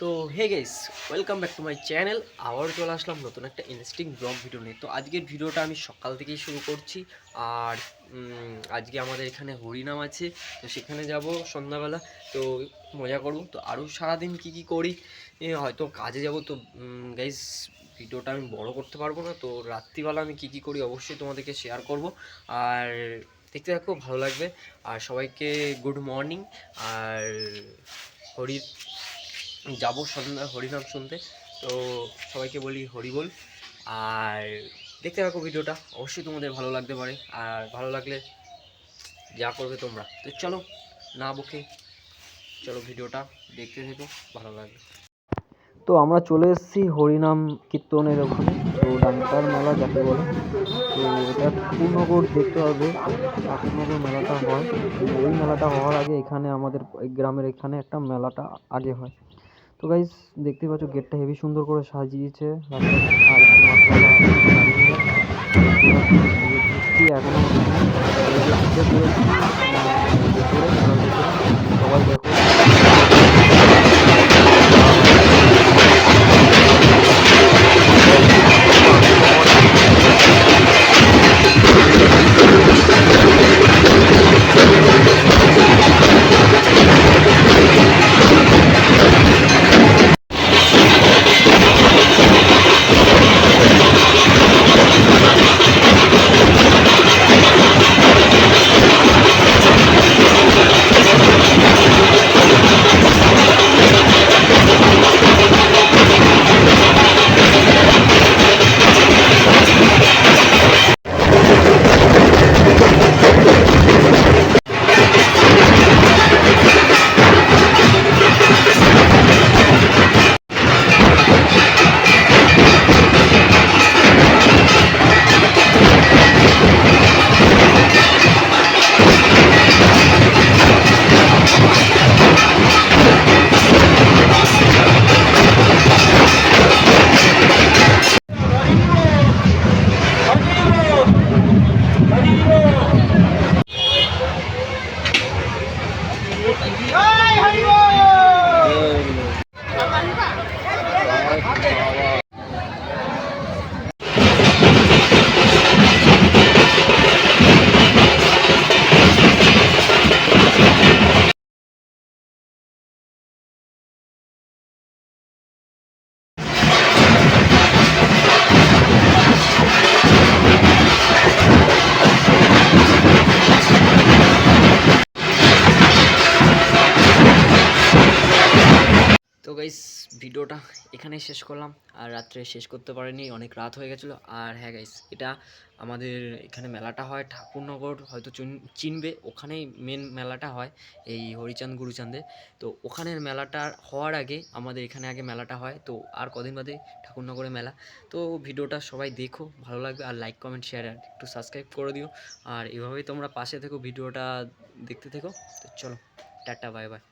তো hey guys, welcome back to my channel. আবার চলে আসলাম নতুন একটা ইন্টারেস্টিং ব্লগ ভিডিও নিয়ে। তো আজকের ভিডিওটা আমি সকাল থেকেই শুরু করছি। আর আজকে আমাদের এখানে হরিনাম আছে, তো সেখানে যাব সন্ধ্যাবেলা। তো মজা করব। তো আরও সারাদিন কী করি, হয়তো কাজে যাব। তো গাইস, ভিডিওটা আমি বড় করতে পারবো না। তো রাত্রিবেলা আমি কী করি অবশ্যই তোমাদেরকে শেয়ার করব। আর দেখতে থাকো, ভালো লাগবে। আর সবাইকে গুড মর্নিং। আর হরির যাবো সন্ধ্যা হরিনাম শুনতে। তো সবাইকে বলি হরি বল। আর দেখতে থাকো ভিডিওটা, অবশ্যই তোমাদের ভালো লাগতে পারে। আর ভালো লাগলে যা করবে তোমরা। তো চলো না বকে, চলো ভিডিওটা দেখতে থেকো, ভালো লাগবে। তো আমরা চলে এসেছি হরিনাম কীর্তনের ওখানে। তো ডাঙ্কার মেলা যাকে বলে, তো এটা ঠাকুরনগর দেখতে হবে। ঠাকুরনগর মেলাটা হয়। তো ওই মেলাটা হওয়ার আগে এখানে আমাদের গ্রামের এখানে একটা মেলাটা আগে হয়। তো গাইস, দেখতে পাচ্ছ গেটটা হেভি সুন্দর করে সাজিয়েছে রাস্তাটা। আর একটু মাথাওয়ালা গাড়ি নিয়ে ঢুকছি এখনো ঢুকিনি। ঢুকে পড়েছি ভেতরে, মেলার ভেতরে। সবাই দেখো তো গাইস, ভিডিওটা এখানেই শেষ করলাম। আর রাত্রে শেষ করতে পারিনি, অনেক রাত হয়ে গেছিলো। আর হ্যাঁ গাইস, এটা আমাদের এখানে মেলাটা হয় ঠাকুরনগর, হয়তো চিনবে। ওখানেই মেন মেলাটা হয়, এই হরিচাঁদ গুরুচাঁদে। তো ওখানের মেলাটা হওয়ার আগে আমাদের এখানে আগে মেলাটা হয়। তো আর কদিন বাদে ঠাকুরনগরে মেলা। তো ভিডিওটা সবাই দেখো, ভালো লাগবে। আর লাইক কমেন্ট শেয়ার আর একটু সাবস্ক্রাইব করে দিও। আর এভাবেই তোমরা পাশে থেকো, ভিডিওটা দেখতে থেকো। তো চলো, টাটা, বাই বাই।